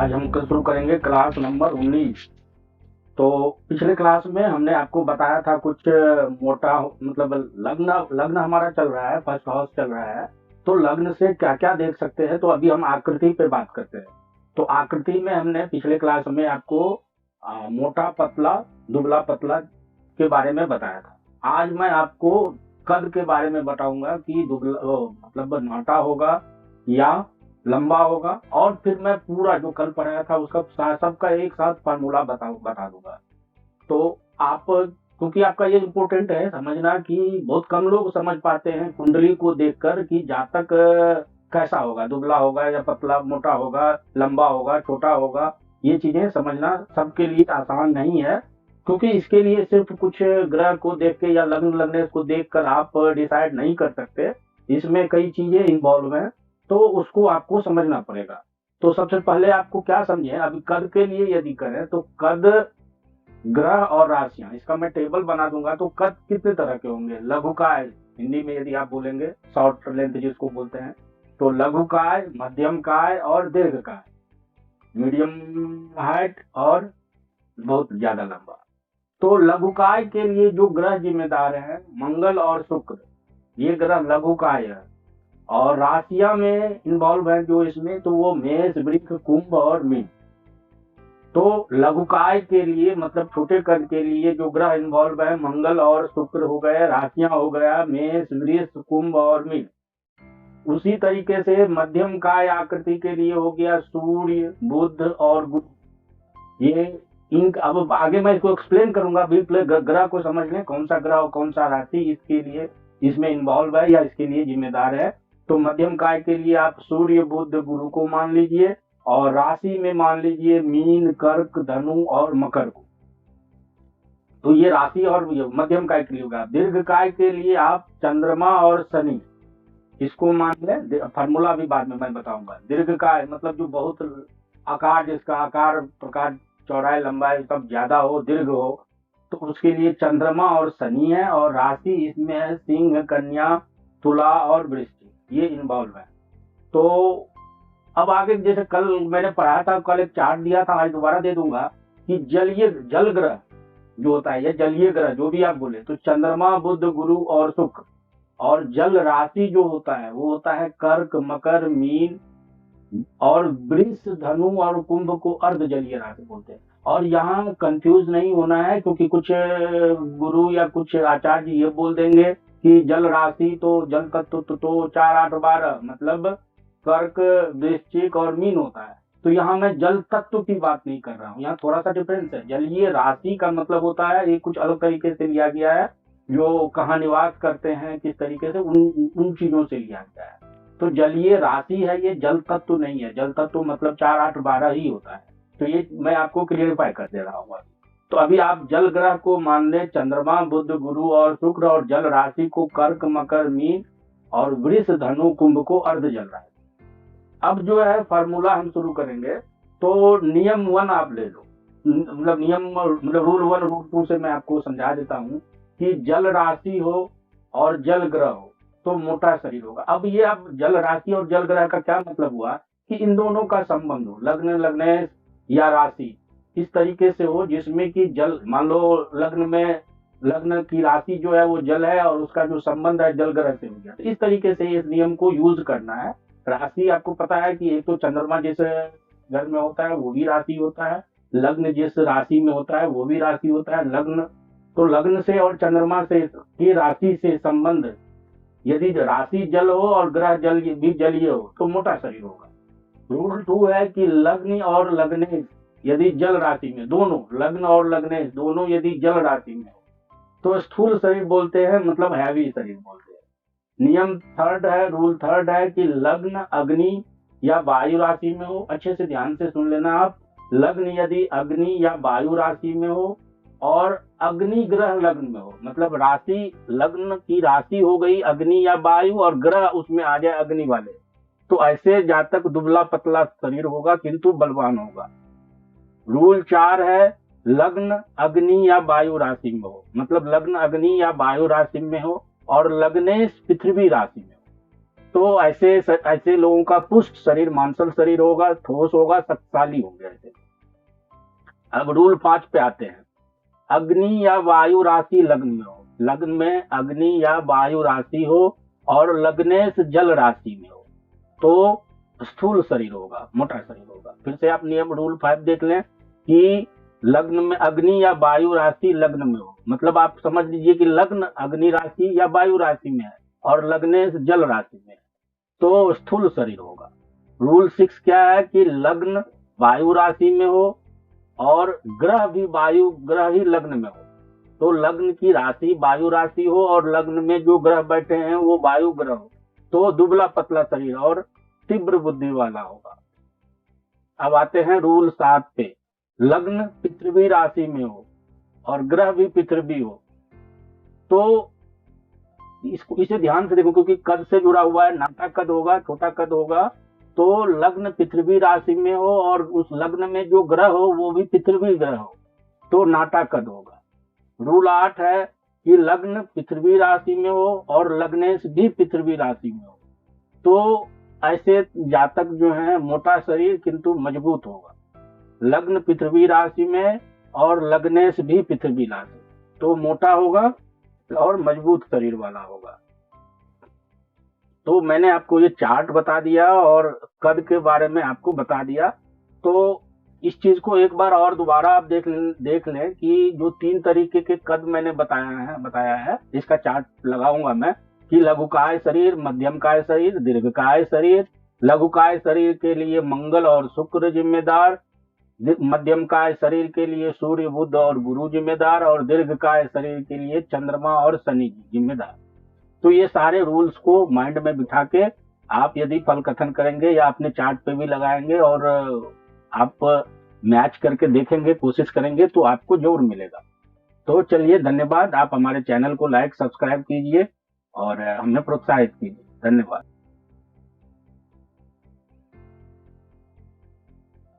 आज हम शुरू करेंगे क्लास नंबर 19। तो पिछले क्लास में हमने आपको बताया था कुछ मोटा, मतलब लग्न लग्न हमारा चल रहा है, फर्स्ट हाउस चल रहा है। तो लग्न से क्या क्या देख सकते हैं। तो अभी हम आकृति पे बात करते हैं। तो आकृति में हमने पिछले क्लास में आपको मोटा पतला दुबला पतला के बारे में बताया था। आज मैं आपको कद के बारे में बताऊंगा कि दुबला मतलब मोटा होगा या लंबा होगा, और फिर मैं पूरा जो कल पढ़ाया था उसका सबका एक साथ फार्मूला बता दूंगा। तो आप, क्योंकि आपका ये इम्पोर्टेंट है समझना कि बहुत कम लोग समझ पाते हैं कुंडली को देखकर कि जातक कैसा होगा, दुबला होगा या पतला, मोटा होगा, लंबा होगा, छोटा होगा। ये चीजें समझना सबके लिए आसान नहीं है, क्योंकि इसके लिए सिर्फ कुछ ग्रह को देख के या लग्न लगने को देखकर आप डिसाइड नहीं कर सकते। इसमें कई चीजें इन्वॉल्व हैं, तो उसको आपको समझना पड़ेगा। तो सबसे पहले आपको क्या समझे, अभी कद के लिए यदि करें तो कद, ग्रह और राशियां, इसका मैं टेबल बना दूंगा। तो कद कितने तरह के होंगे? लघुकाय, हिंदी में यदि आप बोलेंगे शॉर्ट लेंथ जिसको बोलते हैं, तो लघुकाय, मध्यम काय और दीर्घकाय, मीडियम हाइट और बहुत ज्यादा लंबा। तो लघुकाय के लिए जो ग्रह जिम्मेदार है, मंगल और शुक्र, ये ग्रह लघुकाय है। और राशियां में इन्वॉल्व है जो इसमें, तो वो मेष, वृश्चिक, कुंभ और मीन। तो लघुकाय के लिए मतलब छोटे कद के लिए जो ग्रह इन्वॉल्व है, मंगल और शुक्र हो गए, राशियां हो गया मेष, वृश्चिक, कुंभ और मीन। उसी तरीके से मध्यम काय आकृति के लिए हो गया सूर्य, बुध और गुरु। ये इन, अब आगे मैं इसको एक्सप्लेन करूंगा, ग्रह को समझ लें कौन सा ग्रह और कौन सा राशि इसके लिए इसमें इन्वॉल्व है या इसके लिए जिम्मेदार है। तो मध्यम काय के लिए आप सूर्य, बुध, गुरु को मान लीजिए, और राशि में मान लीजिए मीन, कर्क, धनु और मकर को। तो ये राशि और मध्यम काय के लिए होगा। दीर्घ काय के लिए आप चंद्रमा और शनि, इसको मान लें। फार्मूला भी बाद में मैं बताऊंगा। दीर्घ काय मतलब जो बहुत आकार, जिसका आकार, प्रकार, चौड़ाई, लंबाई सब ज्यादा हो, दीर्घ हो, तो उसके लिए चंद्रमा और शनि है। और राशि इसमें है सिंह, कन्या, तुला और वृश्चिक, ये इन्वॉल्व है। तो अब आगे जैसे कल मैंने पढ़ाया था, कल एक चार्ट दिया था, आज दोबारा दे दूंगा कि जल ग्रह जो होता है, या जलीय ग्रह जो भी आप बोले, तो चंद्रमा, बुध, गुरु और शुक्र। और जल राशि जो होता है वो होता है कर्क, मकर, मीन और वृष, धनु और कुंभ को अर्ध जलीय राशि बोलते हैं। और यहाँ कंफ्यूज नहीं होना है, क्योंकि कुछ गुरु या कुछ आचार्य ये बोल देंगे कि जल राशि तो जल तत्व तो 4, 8, 12 मतलब कर्क, वृश्चिक और मीन होता है। तो यहाँ मैं जल तत्व की बात नहीं कर रहा हूँ, यहाँ थोड़ा सा डिफरेंस है। जलीय राशि का मतलब होता है, ये कुछ अलग तरीके से लिया गया है, जो कहाँ निवास करते हैं, किस तरीके से, उन चीजों से लिया गया है। तो जलीय राशि है, ये जल तत्व नहीं है। जल तत्व मतलब 4, 8, 12 ही होता है। तो ये मैं आपको क्लियरिफाई कर दे रहा हूँ। तो अभी आप जल ग्रह को मान लें चंद्रमा, बुध, गुरु और शुक्र, और जल राशि को कर्क, मकर, मीन और वृष, धनु, कुंभ को अर्ध जल राशि। अब जो है फार्मूला हम शुरू करेंगे। तो नियम 1 आप ले लो, मतलब नियम, मतलब रूल 1, रूल 2 से मैं आपको समझा देता हूँ कि जल राशि हो और जल ग्रह हो तो मोटा शरीर होगा। अब ये, अब जल राशि और जल ग्रह का क्या मतलब हुआ कि इन दोनों का संबंध हो, लग्न, लग्नेश या राशि इस तरीके से हो, जिसमें कि जल, मान लो लग्न में, लग्न की राशि जो है वो जल है और उसका जो संबंध है जल ग्रह से हो गया। तो इस तरीके से इस नियम को यूज करना है। राशि आपको पता है कि एक तो चंद्रमा जिस घर में होता है वो भी राशि होता है, लग्न जिस राशि में होता है वो भी राशि होता है। लग्न, तो लग्न से और चंद्रमा से की राशि से संबंध, यदि राशि जल हो और ग्रह जल भी जलीय हो तो मोटा शरीर होगा। रूल 2 है कि लग्न और लग्नेश यदि जल राशि में, दोनों लग्न और लग्नेश दोनों यदि जल राशि में हो तो स्थूल शरीर बोलते हैं, मतलब हैवी शरीर बोलते हैं। नियम 3 है, रूल 3 है कि लग्न अग्नि या वायु राशि में हो। अच्छे से ध्यान से सुन लेना आप। लग्न यदि अग्नि या वायु राशि में हो और अग्नि ग्रह लग्न में हो, मतलब राशि, लग्न की राशि हो गई अग्नि या वायु और ग्रह उसमें आ जाए अग्नि वाले, तो ऐसे जातक दुबला पतला शरीर होगा किंतु बलवान होगा। रूल 4 है लग्न अग्नि या वायु राशि में हो, मतलब लग्न अग्नि या वायु राशि में हो और लग्नेश पृथ्वी राशि में हो। तो ऐसे लोगों का पुष्ट शरीर, मांसल शरीर होगा, ठोस होगा, शक्तिशाली होंगे ऐसे। अब रूल 5 पे आते हैं। अग्नि या वायु राशि लग्न में हो, लग्न में अग्नि या वायु राशि हो और लग्नेश जल राशि में हो तो स्थूल शरीर होगा, मोटा शरीर होगा। फिर से आप नियम रूल 5 देख लें कि लग्न में अग्नि या वायु राशि लग्न में हो, मतलब आप समझ लीजिए कि लग्न अग्नि राशि या वायु राशि में है और लग्नेश जल राशि में है तो स्थूल शरीर होगा। रूल 6 क्या है कि लग्न वायु राशि में हो और ग्रह भी वायु ग्रह ही लग्न में हो, तो लग्न की राशि वायु राशि हो और लग्न में जो ग्रह बैठे हैं वो वायु ग्रह हो तो दुबला पतला शरीर और तीव्र बुद्धि वाला होगा। अब आते हैं रूल 7 पे। लग्न पृथ्वी राशि में हो और ग्रह भी पृथ्वी हो तो इसे ध्यान से देखो, क्योंकि कद से जुड़ा हुआ है, नाटा कद होगा, छोटा कद होगा। तो लग्न पृथ्वी राशि में हो और उस लग्न में जो ग्रह हो वो भी पृथ्वी ग्रह हो तो नाटा कद होगा। रूल 8 है कि लग्न पृथ्वी राशि में हो और लग्नेश भी पृथ्वी राशि में हो तो ऐसे जातक जो है मोटा शरीर किंतु मजबूत होगा। लग्न पृथ्वी राशि में और लग्नेश भी पृथ्वी राशि तो मोटा होगा और मजबूत शरीर वाला होगा। तो मैंने आपको ये चार्ट बता दिया और कद के बारे में आपको बता दिया। तो इस चीज को एक बार और दोबारा आप देख लें कि जो 3 तरीके के कद मैंने बताया है इसका चार्ट लगाऊंगा मैं कि लघुकाय शरीर, मध्यमकाय शरीर, दीर्घकाय शरीर। लघुकाय शरीर के लिए मंगल और शुक्र जिम्मेदार, मध्यमकाय शरीर के लिए सूर्य, बुध और गुरु जिम्मेदार और दीर्घकाय शरीर के लिए चंद्रमा और शनि जिम्मेदार। तो ये सारे रूल्स को माइंड में बिठा के आप यदि फल कथन करेंगे या अपने चार्ट पे भी लगाएंगे और आप मैच करके देखेंगे, कोशिश करेंगे तो आपको जरूर मिलेगा। तो चलिए, धन्यवाद। आप हमारे चैनल को लाइक सब्सक्राइब कीजिए और हमें प्रोत्साहित कीजिए। धन्यवाद।